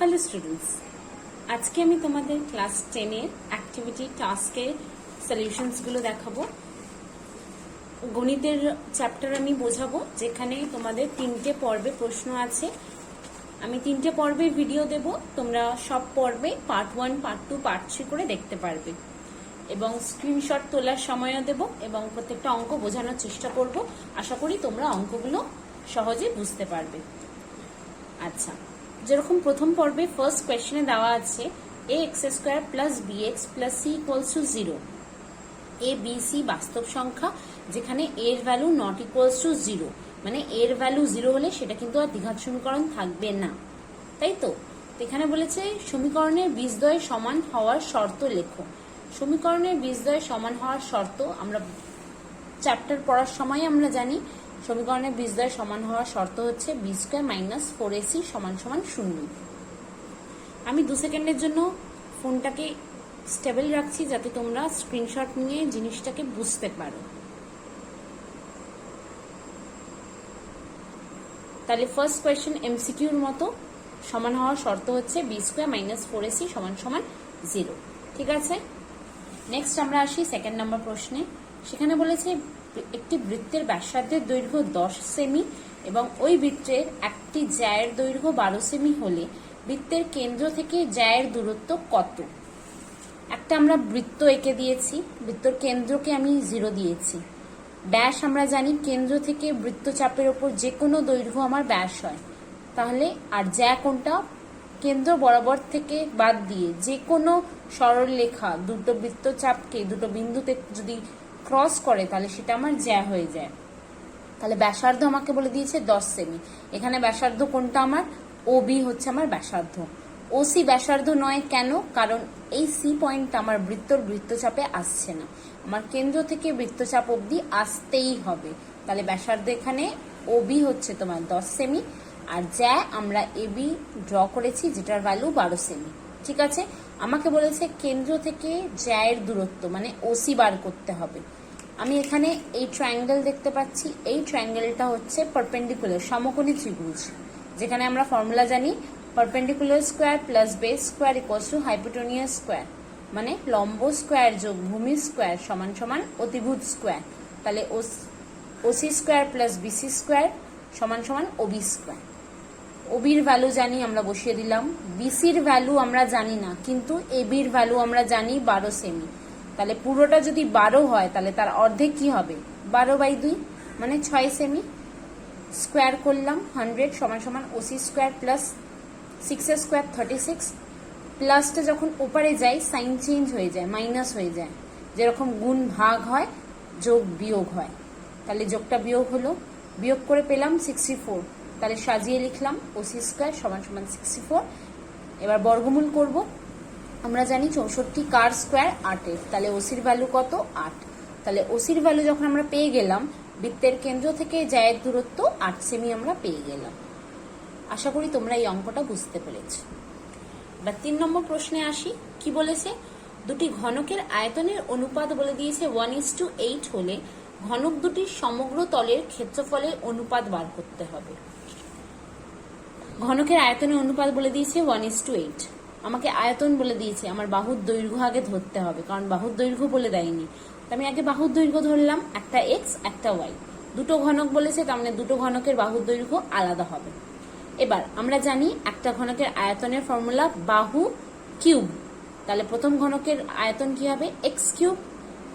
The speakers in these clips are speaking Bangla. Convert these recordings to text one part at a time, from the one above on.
হ্যালো স্টুডেন্টস, আজকে আমি তোমাদের ক্লাস 10 এর অ্যাক্টিভিটি টাস্কের সলিউশনসগুলো দেখাবো। গণিতের চ্যাপ্টার আমি বোঝাবো, যেখানে তোমাদের 3টে পর্বে প্রশ্ন আছে। আমি 3টে পর্বে ভিডিও দেব, তোমরা সব পর্বে পার্ট 1, পার্ট 2, পার্ট 3 করে দেখতে পারবে এবং স্ক্রিনশট তোলার সময়ও দেব এবং প্রত্যেকটা অঙ্ক বোঝানোর চেষ্টা করব। আশা করি তোমরা অঙ্কগুলো সহজে বুঝতে পারবে। আচ্ছা, যেরকম প্রথম পর্বে ফার্স্ট কোয়েশ্চেনে দেওয়া আছে ax² plus bx plus c equals to 0। a b c বাস্তব সংখ্যা, যেখানে এর ভ্যালু নট ইকুয়ালস টু 0, মানে এর ভ্যালু 0 হলে সেটা কিন্তু আর দ্বিঘাত সমীকরণ থাকবে না, তাই তো। এখানে বলেছে সমীকরণের বীজদ্বয় সমান হওয়ার শর্ত লেখো। সমীকরণের বীজদ্বয় সমান হওয়ার শর্ত আমরা চ্যাপ্টার পড়ার সময় আমরা জানি, সমীকরণের বীজদ্বয় সমান হওয়ার শর্ত হচ্ছে b² মাইনাস 4ac সমান সমান 0। আমি 2 সেকেন্ডের জন্য ফোনটাকে স্টেবল রাখছি যাতে তোমরা স্ক্রিনশট নিয়ে জিনিসটাকে বুঝতে পারো। তাহলে ফার্স্ট কোয়েশ্চেন এমসিকিউর মতো, সমান হওয়ার শর্ত হচ্ছে b² মাইনাস 4ac সমান সমান 0। ঠিক আছে, নেক্সট আমরা আসি সেকেন্ড নাম্বার প্রশ্নে। সেখানে বলেছে একটি বৃত্তের ব্যাসার্ধের দৈর্ঘ্য 10 সেমি এবং ওই বৃত্তের একটি জ্যায়ের দৈর্ঘ্য 12 সেমি হলে বৃত্তের কেন্দ্র থেকে জ্যায়ের দূরত্ব কত? একটা আমরা বৃত্ত এঁকে দিয়েছি, বৃত্তর কেন্দ্রকে আমি 0 দিয়েছি। ব্যাস আমরা জানি কেন্দ্র থেকে বৃত্তচাপের ওপর যে কোনো দৈর্ঘ্য আমার ব্যাস হয়। তাহলে আর জ্যা কোনটা? কেন্দ্র বরাবর থেকে বাদ দিয়ে যে কোনো সরল রেখা দুটো বৃত্তচাপকে দুটো বিন্দুতে যদি ক্রস করে তাহলে সেটা আমার জ্যা হয়ে যায়। তাহলে ব্যাসার্ধ আমাকে বলে দিয়েছে 10 সেমি। এখানে ব্যাসার্ধ কোনটা? আমার OB হচ্ছে আমার ব্যাসার্ধ। OC ব্যাসার্ধ নয়, কেন? কারণ এই সি পয়েন্টটা আমার বৃত্তচাপে আসছে না, আমার কেন্দ্র থেকে বৃত্তচাপ অবধি আসতেই হবে। তাহলে ব্যাসার্ধ এখানে OB হচ্ছে তোমার 10 সেমি, আর জ্যা আমরা AB ড্র করেছি যেটার ভ্যালু 12 সেমি। ঠিক আছে, আমাকে বলেছে কেন্দ্র থেকে জ্যায়ের দূরত্ব মানে OC বার করতে হবে। আমি এখানে এই ট্রায়াঙ্গেল দেখতে পাচ্ছি, এই ট্রায়াঙ্গেলটা হচ্ছে পারপেন্ডিকুলার সমকোণী ত্রিভুজ, যেখানে আমরা ফর্মুলা জানি perpendicular square plus base square equals to hypotenuse square, মানে লম্ব স্কোয়ার যোগ ভূমি স্কোয়ার সমান সমান অতিভুজ স্কোয়ার। তাহলে OC square plus BC square সমান সমান OB স্কোয়ার। OBর ভ্যালু জানি, আমরা বসিয়ে দিলাম। BCর ভ্যালু আমরা জানি না, কিন্তু ABর ভ্যালু আমরা জানি 12 সেমি। তাহলে পুরোটা যদি 12 হয় তাহলে তার অর্ধেক কি হবে? 12/2 মানে 6 সেমি। স্কোয়ার করলাম 100 সমান সমান OC স্কোয়ার প্লাস 6 স্কোয়ার 36। প্লাসটা যখন ওপারে যায় সাইন চেঞ্জ হয়ে যায়, মাইনাস হয়ে যায়। যেরকম গুণ ভাগ হয়, যোগ বিয়োগ হয়। তাহলে যোগটা বিয়োগ হলো, বিয়োগ করে পেলাম 64। তাহলে সাজিয়ে লিখলাম OC স্কোয়ার সমান সমান 64। এবার বর্গমূল করব। আমরা জানি 64 কার স্কোয়ার 8-এর, তাহলে OCর ভ্যালু কত? 8। তাহলে OCর ভ্যালু যখন আমরা পেয়ে গেলাম, বৃত্তের কেন্দ্র থেকে জ্যায়ের দূরত্ব 8 সেমি আমরা পেয়ে গেলাম। আশা করি তোমরা এই অঙ্কটা বুঝতে পেরেছ। এবার 3 নম্বর প্রশ্নে আসি। কি বলেছে? দুটি ঘনকের আয়তনের অনুপাত বলে দিয়েছে 1:8 হলে ঘনক দুটির সমগ্র তলের ক্ষেত্রফলের অনুপাত বার করতে হবে। ঘনকের আয়তনের অনুপাত বলে দিয়েছে 1:8। আমাকে আয়তন বলে দিয়েছে, আমার বাহুর দৈর্ঘ্য আগে ধরতে হবে, কারণ বাহুর দৈর্ঘ্য বলে দেয়নি। আমি আগে বাহুর দৈর্ঘ্য ধরলাম, একটা x একটা y। দুটো ঘনক বলেছে, তার মানে দুটো ঘনকের বাহুর দৈর্ঘ্য আলাদা হবে। এবার আমরা জানি একটা ঘনকের আয়তনের ফর্মুলা বাহু কিউব। তাহলে প্রথম ঘনকের আয়তন কি হবে? x³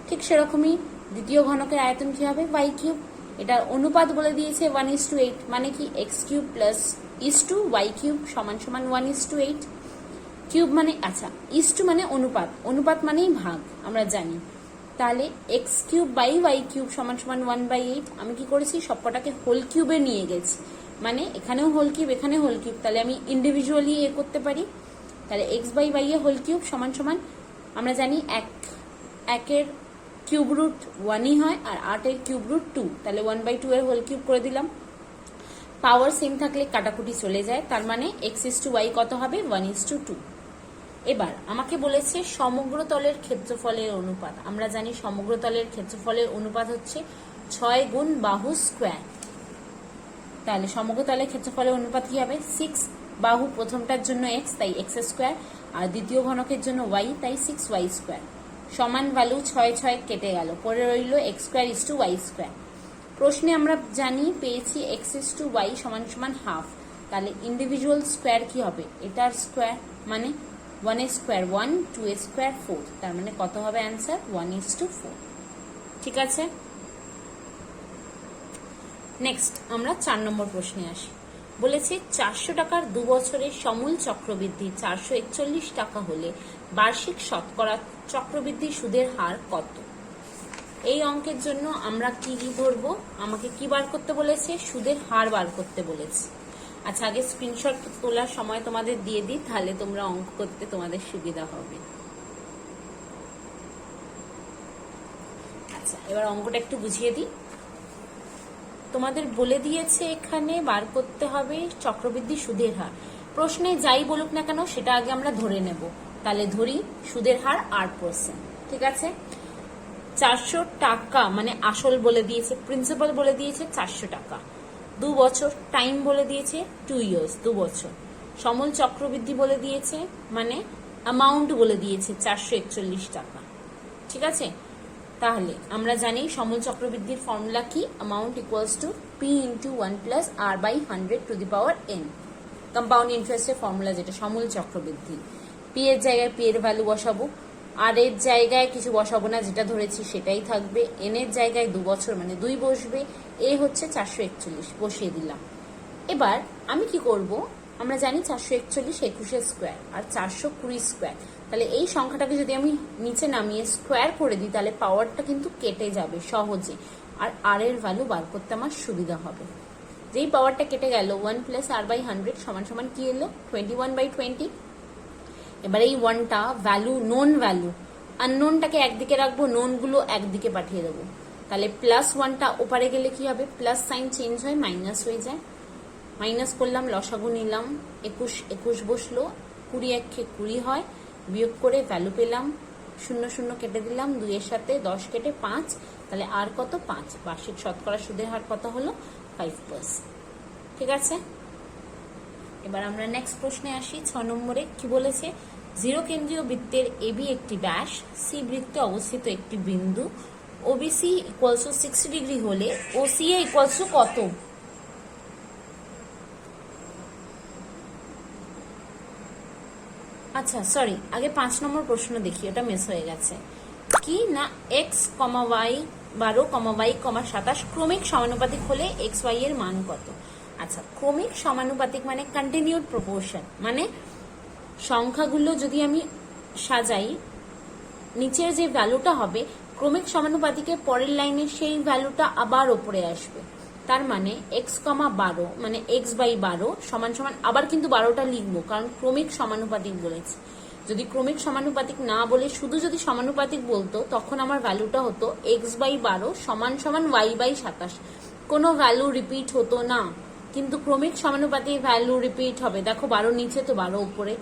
ঠিক সেরকমই দ্বিতীয় ঘনকের আয়তন কি হবে? y³। এটার অনুপাত বলে দিয়েছে 1:8, মানে কি x³ প্লাস y³ সমান সমান 1:8। কিউব মানে আচ্ছা, ইস্টু মানে অনুপাত, অনুপাত মানেই ভাগ আমরা জানি। তাহলে x³ বাই y³ সমান সমান 1/8। আমি কি করেছি? সবকটাকে হোল কিউবে নিয়ে গেছি, মানে এখানেও হোল কিউব এখানে হোল কিউব, তাহলে আমি ইন্ডিভিজুয়ালি করতে পারি। তাহলে x বাই y এ হোল কিউব সমান সমান আমরা জানি 1-এর কিউব রুট 1ই হয়, আর 8-এর কিউব রুট 2। তাহলে 1/2 এর হোল কিউব করে দিলাম। পাওয়ার সেম থাকলে কাটাকুটি চলে যায়, তার মানে x:y কত হবে? 1:2। এবার আমাকে বলেছে সমগ্র তলের ক্ষেত্রফলের অনুপাত। আমরা জানি সমগ্র তলের ক্ষেত্রফলের অনুপাত হচ্ছে 6 গুণ বাহু স্কোয়ার। তাহলে সমগ্র তলের ক্ষেত্রফলের অনুপাত কি হবে? 6 বাহু প্রথমটার জন্য এক্স, তাই এক্স স্কোয়ার, আর দ্বিতীয় ঘনকের জন্য ওয়াই, তাই 6y স্কোয়ার। সমান ভ্যালু 6 6 কেটে গেল, পরে রইল X square is to Y square. প্রশ্নে আমরা জানি পেয়েছি এক্স ইস টু ওয়াই সমান সমান হাফ, তাহলে ইন্ডিভিজুয়াল স্কোয়ার কি হবে, এটার স্কোয়ার মানে 1 স্কোয়ার 1, 2 স্কোয়ার 4, তার মানে কত হবে অ্যান্সার 1:4। ঠিক আছে, নেক্সট আমরা 4 নম্বর প্রশ্নে আসি। বলেছে 400 টাকার 2 বছরের সমূল চক্রবৃদ্ধি 441 টাকা হলে বার্ষিক শতকরা চক্রবৃদ্ধি সুদের হার কত? এই অঙ্কের জন্য আমরা কি ধরবো, আমাকে কি বার করতে বলেছে, সুদের হার বার করতে বলেছে। আচ্ছা, আগে স্ক্রিনশট তোলার সময় তোমাদের দিয়ে দিই, তাহলে তোমরা অঙ্ক করতে তোমাদের সুবিধা হবে। আচ্ছা, এবার অঙ্কটা একটু বুঝিয়ে দিই। তোমাদের বলে দিয়েছে এখানে বার করতে হবে চক্রবৃদ্ধি সুদের হার। প্রশ্নে যাই বলুক না কেন সেটা আগে আমরা ধরে নেব। তাহলে ধরি সুদের হার 8%। ঠিক আছে, 400 টাকা মানে আসল বলে দিয়েছে, প্রিন্সিপাল বলে দিয়েছে 400 টাকা, 2 বছর টাইম বলে দিয়েছে 2 ইয়ার্স, 2 বছর। সমূল চক্রবৃদ্ধি বলে দিয়েছে মানে অ্যামাউন্ট বলে দিয়েছে 441 টাকা। ঠিক আছে, তাহলে আমরা জানি সমূল চক্রবৃদ্ধির ফর্মুলা কি, amount equals to P into 1 plus R by 100 to the power N. Compound ইন্টারেস্টের ফর্মুলা যেটা সমূল চক্রবৃদ্ধি। পি এর জায়গায় পি এর ভ্যালু বসাবো, আর এর জায়গায় কিছু বসাবো না, যেটা ধরেছি সেটাই থাকবে। এন এর জায়গায় 2 বছর মানে 2 বসবে, এ হচ্ছে 441 বসিয়ে দিলাম। এবার আমি কি করব, আমরা জানি 441 21 স্কোয়ার আর 420 স্কোয়ার, তাহলে এই সংখ্যাটাকে যদি আমি নিচে নামিয়ে স্কোয়ার করে দিই তাহলে পাওয়ারটা কিন্তু কেটে যাবে সহজে, আর এর ভ্যালু বার করতে আমার সুবিধা হবে। যেই পাওয়ারটা কেটে গেল 1 প্লাস আর বাই 100 সমান সমান কি এলো 21/20। এবার এই 1টা ভ্যালু নোন ভ্যালু, আননোনটাকে একদিকে রাখবো, নোন গুলো একদিকে পাঠিয়ে দেবো। তাহলে প্লাস 1টা ওপারে গেলে কি হবে, প্লাস সাইন চেঞ্জ হয় মাইনাস হয়ে যায়, মাইনাস করলাম, লসাগু নিলাম, 21 21 বসলো, 20 1 20 হয়, বিয়োগ করে ভ্যালু পেলাম, 0 0 কেটে দিলাম, 2 এর সাথে 10 কেটে 5, তাহলে আর কত 5। বার্ষিক শতকরা সুদের হার কত হলো 5%। ঠিক আছে, এবার আমরা নেক্সট প্রশ্নে আসি। 6 নম্বরে কি বলেছে, 0 কেন্দ্রীয় বৃত্তের এবি একটি ব্যাস, সি বৃত্তে অবস্থিত একটি বিন্দু, ওবিসি ইকুয়ালস টু 60 ডিগ্রি হলে ওসিএ ইকুয়ালস টু কত? আচ্ছা সরি, আগে 5 নম্বর প্রশ্ন দেখি, ওটা মিস হয়ে গেছে। কি না এক্স কমা ওয়াই 12 ওয়াই 27 ক্রমিক সমানুপাতিক হলে এক্স ওয়াই এর মান কত? আচ্ছা, ক্রমিক সমানুপাতিক মানে কন্টিনিউড প্রপোর্শন, মানে সংখ্যাগুলো যদি আমি সাজাই নিচের যে ভ্যালুটা হবে ক্রমিক সমানুপাতিকের পরের লাইনে সেই ভ্যালুটা আবার ওপরে আসবে। তার মানে এক্স কমা 12 মানে এক্স বাই 12 সমান সমান, আবার কিন্তু 12টা লিখবো কারণ ক্রমিক সমানুপাতিক বলেছে। যদি ক্রমিক সমানুপাতিক না বলে শুধু যদি সমানুপাতিক বলতো তখন আমার ভ্যালুটা হতো এক্স বাই 12 সমান সমান ওয়াই বাই 27, কোনো ভ্যালু রিপিট হতো না। কিন্তু ক্রমিক সমানুপাতিক ভ্যালু রিপিট হবে, দেখো 12 নিচে তো 12 উপরে,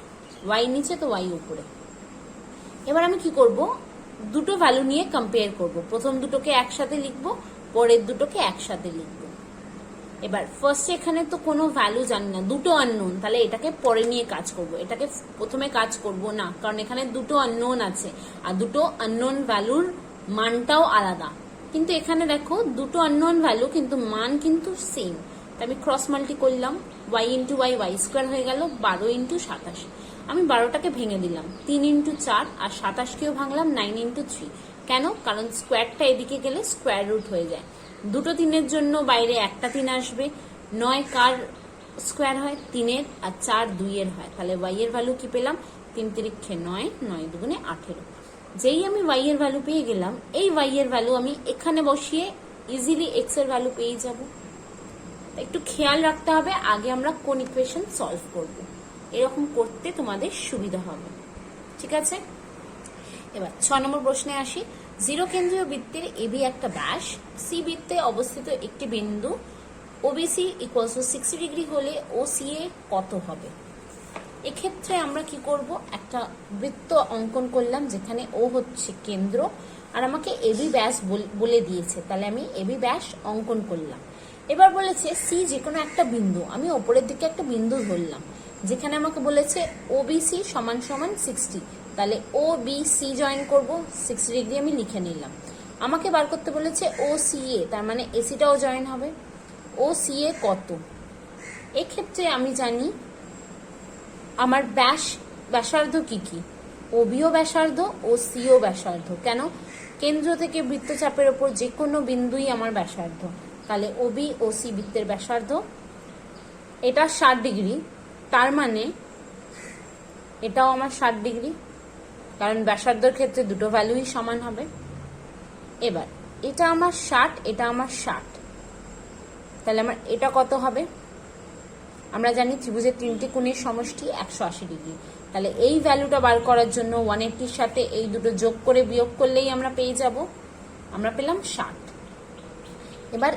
ওয়াই নিচে তো ওয়াই উপরে। এবার আমি কি করব, দুটো ভ্যালু নিয়ে কম্পেয়ার করব, প্রথম দুটোকে একসাথে লিখবো, পরের দুটোকে একসাথে লিখবো। এবার ফার্স্ট এখানে তো কোনো ভ্যালু জানি না, দুটো আননোন, তাহলে এটাকে পরে নিয়ে কাজ করব, এটাকে প্রথমে কাজ করব না কারণ এখানে দুটো আননোন আছে আর দুটো আননোন ভ্যালুর মানটাও আলাদা। কিন্তু এখানে দেখো দুটো আননোন ভ্যালু কিন্তু মান কিন্তু সেম, তাই আমি ক্রস মাল্টি করলাম, Y into Y Y square হয়ে গেল 12 ইন্টু 27। আমি 12টাকে ভেঙে দিলাম 3 ইন্টু 4 আর 27কেও ভাঙলাম 9 ইন্টু 3। কেন? কারণ স্কোয়ারটা এদিকে গেলে স্কোয়ার রুট হয়ে যায়, দুটো 3-এর জন্য বাইরে একটা 3 আসবে। 9 কার স্কোয়ার হয় 3-এর, আর 4 2-এর হয়, তাহলে ওয়াই এর ভ্যালু কি পেলাম 3 3 9, 9 2 18। যেই আমি ওয়াই এর ভ্যালু পেয়ে গেলাম, এই ওয়াই এর ভ্যালু আমি এখানে বসিয়ে ইজিলি এক্স এর ভ্যালু পেয়ে যাব। একটু খেয়াল রাখতে হবে আগে আমরা কোন ইকুয়েশন সলভ করব, এরকম করতে তোমাদের সুবিধা হবে। ঠিক আছে, এবার 6 নম্বর প্রশ্নে আসি। 0 কেন্দ্রীয় বৃত্তের এবি একটা ব্যাস, সি বৃত্তে অবস্থিত একটি বিন্দু, ওবিসি ইকুয়ালস টু 60 ডিগ্রি হলে ওসিএ কত হবে? এক্ষেত্রে আমরা কি করব, একটা বৃত্ত অঙ্কন করলাম যেখানে ও হচ্ছে কেন্দ্র আর আমাকে এবি ব্যাস বলে দিয়েছে, তাহলে আমি এবি ব্যাস অঙ্কন করলাম। এবার বলেছে সি যে কোনো একটা বিন্দু, আমি ওপরের দিকে একটা বিন্দু ধরলাম, যেখানে আমাকে বলেছে ওবিসি সমান সমান 60, তাহলে ও বি সি জয়েন করবো, 60 ডিগ্রি আমি লিখে নিলাম। আমাকে বার করতে বলেছে ও সি এ, তার মানে এসিটাও জয়েন হবে। ও সি এ কত? এক্ষেত্রে আমি জানি আমার ব্যাসার্ধ কি কি, ও বিও ব্যাসার্ধ, ও সিও ব্যাসার্ধ। কেন? কেন্দ্র থেকে বৃত্তচাপের ওপর যে কোনো বিন্দুই আমার ব্যাসার্ধ। তাহলে ও বি ও সি বৃত্তের ব্যাসার্ধ, এটা 60 ডিগ্রি, তার মানে এটাও আমার 60 ডিগ্রি, কারণ ব্যাসার্ধের ক্ষেত্রে দুটো ভ্যালুই সমান হবে। এবার এটা আমার 60, এটা আমার 60, তাহলে আমার এটা কত হবে? আমরা জানি ত্রিভুজের 3টি কোণের সমষ্টি 180 ডিগ্রি, তাহলে এই ভ্যালুটা বার করার জন্য 180-র সাথে এই দুটো যোগ করে বিয়োগ করলেই আমরা পেয়ে যাব, আমরা পেলাম 60। এবার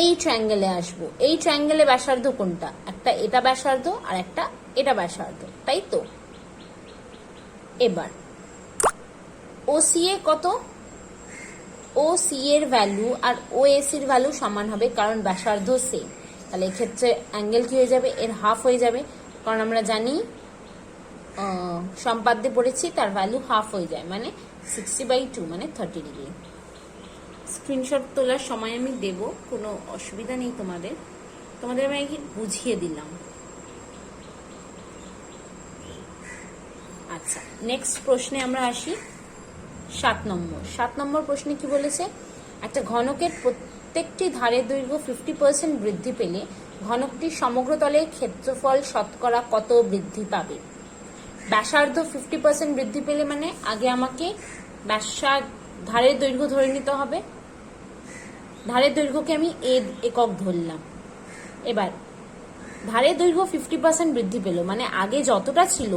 এই ট্রায়াঙ্গেলে আসবো। এই ট্রায়াঙ্গেলে ব্যাসার্ধ কোনটা? একটা এটা ব্যাসার্ধ আর একটা এটা ব্যাসার্ধ, তাই তো? এবার ও সি এ কত? ও সি এর ভ্যালু আর ও এস এর ভ্যালু সমান হবে, কারণ ব্যাসার্ধ সেম। তাহলে এক্ষেত্রে অ্যাঙ্গেল কি হয়ে যাবে? এর হাফ হয়ে যাবে, কারণ আমরা জানি সম্পাদ্যে পড়েছি তার ভ্যালু হাফ হয়ে যায়, মানে 60/2 মানে 30 ডিগ্রি। স্ক্রিনশট তোলার সময় আমি দেব, কোনো অসুবিধা নেই তোমাদের আমি বুঝিয়ে দিলাম। আচ্ছা, নেক্সট প্রশ্নে আমরা আসি। 7 নম্বর প্রশ্নে কি বলেছে? একটা ঘনকের প্রত্যেকটি ধারের দৈর্ঘ্য 50% বৃদ্ধি পেলে ঘনকটির সমগ্র তলের ক্ষেত্রফল শতকরা কত বৃদ্ধি পাবে? ব্যাসার্ধ 50% বৃদ্ধি পেলে মানে আগে আমাকে ধারের দৈর্ঘ্য ধরে নিতে হবে। ধারের দৈর্ঘ্যকে আমি একক ধরলাম। এবার ধারের দৈর্ঘ্য 50% বৃদ্ধি পেল মানে আগে যতটা ছিল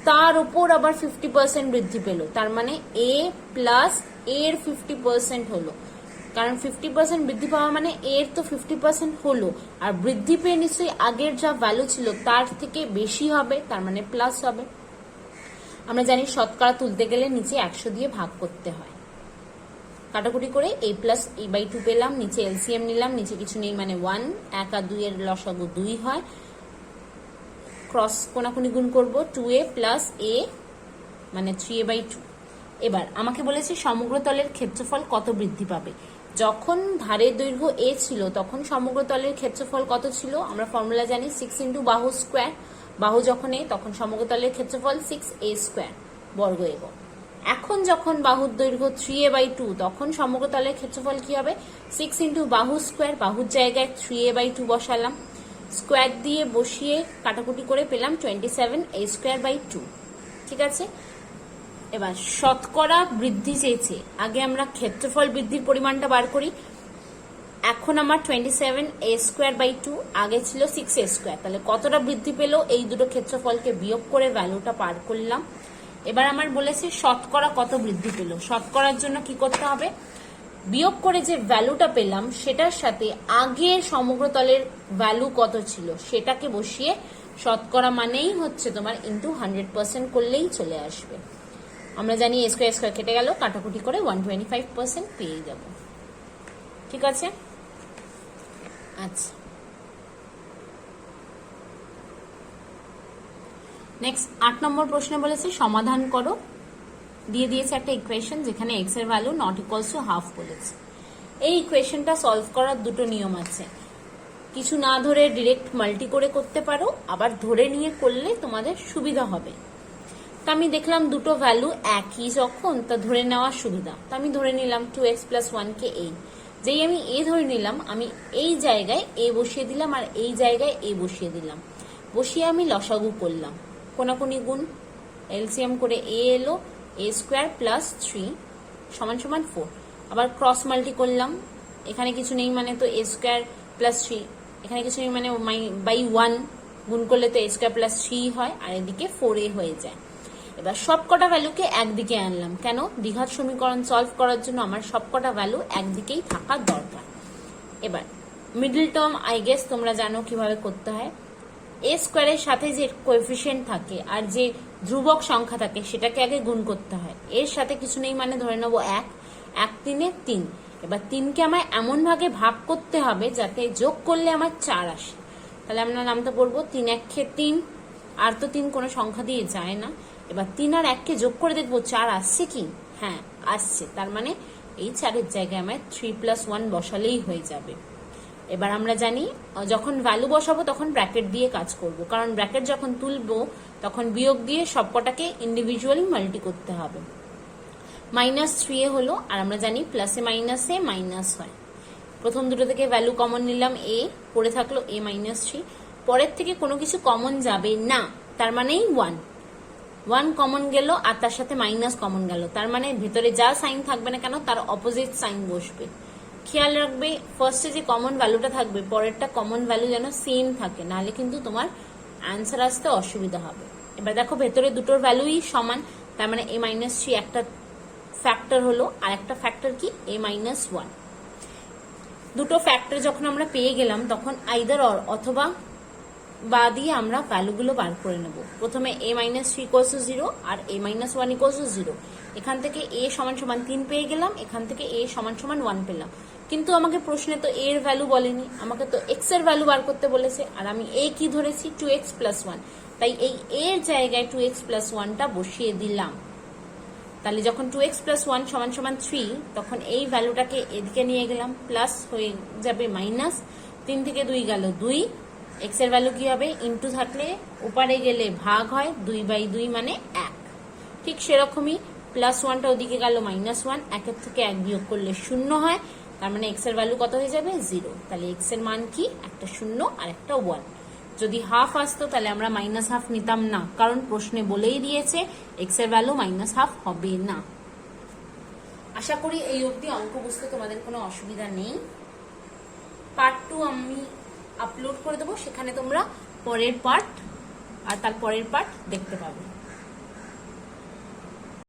তার উপর আবার 50% বৃদ্ধি পেল, তার মানে এ প্লাস এর 50% হলো। কারণ 50% বৃদ্ধি পাওয়া মানে এর তো 50% হলো, আর বৃদ্ধি পেয়ে নিশ্চয়ই আগের যা ভ্যালু ছিল তার থেকে বেশি হবে, তার মানে প্লাস হবে। আমরা জানি শতকরা তুলতে গেলে নিচে 100 দিয়ে ভাগ করতে হয়। কাটাকুটি করে a প্লাস a/2 পেলাম, নিচে এলসিএম নিলাম, নিচে কিছু নেই মানে 1, 1 আর 2 এর লসাগু 2 হয়। ক্রস কোনাকুনি গুণ করব, 2a প্লাস a মানে 3a/2। এবার আমাকে বলেছে সমগ্র তলের ক্ষেত্রফল কত বৃদ্ধি পাবে। যখন ধারের দৈর্ঘ্য a ছিল তখন সমগ্র তলের ক্ষেত্রফল কত ছিল? আমরা ফর্মুলা জানি 6 × বাহু স্কোয়ার। বাহু যখন a তখন সমগ্র তলের ক্ষেত্রফল 6a² বর্গ এবং। এখন যখন বাহুর দৈর্ঘ্য 3a/2 তখন সমগ্র তলের ক্ষেত্রফল কি হবে? 6 × বাহু স্কোয়ার, বাহুর জায়গায় 3a/2 বসালাম, স্কোয়ার দিয়ে বসিয়ে কাটাকুটি করে পেলাম 27a²/2। ঠিক আছে, এবার শতকরা বৃদ্ধি চেয়েছে, আগে আমরা ক্ষেত্রফল বৃদ্ধির পরিমাণটা বার করি। এখন আমার 27a²/2, আগে ছিল 6a², তাহলে কতটা বৃদ্ধি পেল? এই দুটো ক্ষেত্রফলকে বিয়োগ করে ভ্যালুটা পার করলাম। এবার আমার বলেছে শতকরা কত বৃদ্ধি পেল। শতকরার জন্য কি করতে হবে? বিয়োগ করে যে ভ্যালুটা পেলাম সেটার সাথে আগের সমগ্র তলের ভ্যালু কত ছিল সেটাকে বসিয়ে শতকরা মানেই হচ্ছে তোমার ইন্টু 100% করলেই চলে আসবে। আমরা জানি a² কেটে গেল, কাটাকুটি করে 125% পেয়ে যাব। ঠিক আছে, আচ্ছা নেক্সট 8 নম্বর প্রশ্নে বলেছে সমাধান করো। দিয়ে দিয়েছে একটা ইকুয়েশন যেখানে x এর value not equals to half বলেছে। এই ইকুয়েশনটা সলভ করার দুটো নিয়ম আছে, কিছু না ধরে ডিরেক্ট মাল্টি করে করতে পারো, আবার ধরে নিয়ে করলে তোমাদের সুবিধা হবে। তা আমি দেখলাম দুটো ভ্যালু একই যখন, তা ধরে নেওয়ার সুবিধা, তা আমি ধরে নিলাম 2x + 1 কে a। যেই আমি a ধরে নিলাম, আমি এই জায়গায় a বসিয়ে দিলাম আর এই জায়গায় a বসিয়ে দিলাম, বসিয়ে আমি লসাগু করলাম, কোনাকুনি গুণ, এলসিএম করে a এলো, a² + 3 = 4। আবার ক্রস মাল্টি করলাম, এখানে কিছু নেই মানে তো a² + 3, এখানে কিছু নেই মানে /1 গুণ করলে তো a² + 3 হয়, আর এদিকে 4a হয়ে যায়। এবার সবকটা ভ্যালুকে একদিকে আনলাম, কেন? দ্বিঘাত সমীকরণ সলভ করার জন্য আমার সবকটা ভ্যালু একদিকেই থাকা দরকার। এবার মিডল টার্ম আই গেস তোমরা জানো কিভাবে করতে হয়। a² এর সাথে যে কোএফিসিয়েন্ট থাকে আর যে ধ্রুবক সংখ্যা থাকে সেটাকে আগে গুণ করতে হয়। এর সাথে কিছু নেই মানে ধরে নেবো 1, 1 3 3। এবার 3কে আমায় এমন ভাগে ভাগ করতে হবে যাতে যোগ করলে আমার 4 আসে। তাহলে আমরা নামটা পড়বো 3 1 3, আর তো 3 কোনো সংখ্যা দিয়ে যায় না। এবার 3 আর 1 কে যোগ করে দেখবো 4 আসছে কি, হ্যাঁ আসছে, তার মানে এই 4-এর জায়গায় আমার 3 + 1 বসালেই হয়ে যাবে। এবার আমরা জানি যখন ভ্যালু বসাবো তখন ব্র্যাকেট দিয়ে কাজ করব, কারণ ব্র্যাকেট যখন তুলবো তখন বিয়োগ দিয়ে সবকটাকে ইন্ডিভিজুয়ালি মাল্টি করতে হবে। -3 হলো, আর আমরা জানি প্লাসে মাইনাসে মাইনাস হয়। প্রথম দুটো থেকে ভ্যালু কমন নিলাম a, পড়ে থাকলো a-3, পরের থেকে কোনো কিছু কমন যাবে না, তার মানেই 1 কমন গেল আর তার সাথে মাইনাস কমন গেল, তার মানে ভেতরে যা সাইন থাকবে না কেন তার অপোজিট সাইন বসবে। খেয়াল রাখবে ফার্স্টে যে কমন ভ্যালুটা থাকবে পরেরটা কমন ভ্যালু যেন সেম থাকে, নাহলে কিন্তু তোমার অ্যান্সার আসতে অসুবিধা হবে। এবার দেখো ভেতরে দুটোর ভ্যালুই সমান, তার মানে a-3 একটা ফ্যাক্টর হলো, আর একটা ফ্যাক্টর কি a-1। দুটো ফ্যাক্টর যখন আমরা পেয়ে গেলাম তখন আইদার অর অথবা বা দিয়ে আমরা ভ্যালুগুলো বার করে নেব। প্রথমে a-3 = 0 আর a-1 = 0। এখান থেকে a = 3 পেয়ে গেলাম, এখান থেকে a = 1 পেলাম। কিন্তু আমাকে প্রশ্নে তো a এর ভ্যালু বলেনি, আমাকে তো x এর ভ্যালু বার করতে বলেছে, আর আমি a কি ধরেছি 2x + 1, তাই এই a এর জায়গায় 2x + 1টা বসিয়ে দিলাম। তাহলে যখন 2x + 1 = 3, তখন এই ভ্যালুটাকে এদিকে নিয়ে গেলাম, প্লাস হয়ে যাবে মাইনাস, 3 থেকে 2 গেল 2, x এর ভ্যালু কি হবে ইনটু থাকলে উপরে গেলে ভাগ হয়, 2/2 মানে 1। ঠিক সেরকমই +1টা ওদিকে গেল -1, 1 থেকে 1 বিয়োগ করলে 0 হয়, তার মানে x এর ভ্যালু কত হয়ে যাবে 0। তাহলে x এর মান কি, একটা 0 আর একটা 1। যদি হাফ আসতো তাহলে আমরা -½ নিতাম না, কারণ প্রশ্নে বলেই দিয়েছে x এর ভ্যালু -½ হবে না। আশা করি এই অবধি অঙ্ক বুঝতে তোমাদের কোনো অসুবিধা নেই। পার্ট 2 আমি আপলোড করে দেবো, সেখানে তোমরা পরের পার্ট আর তার পরের পার্ট দেখতে পাবে।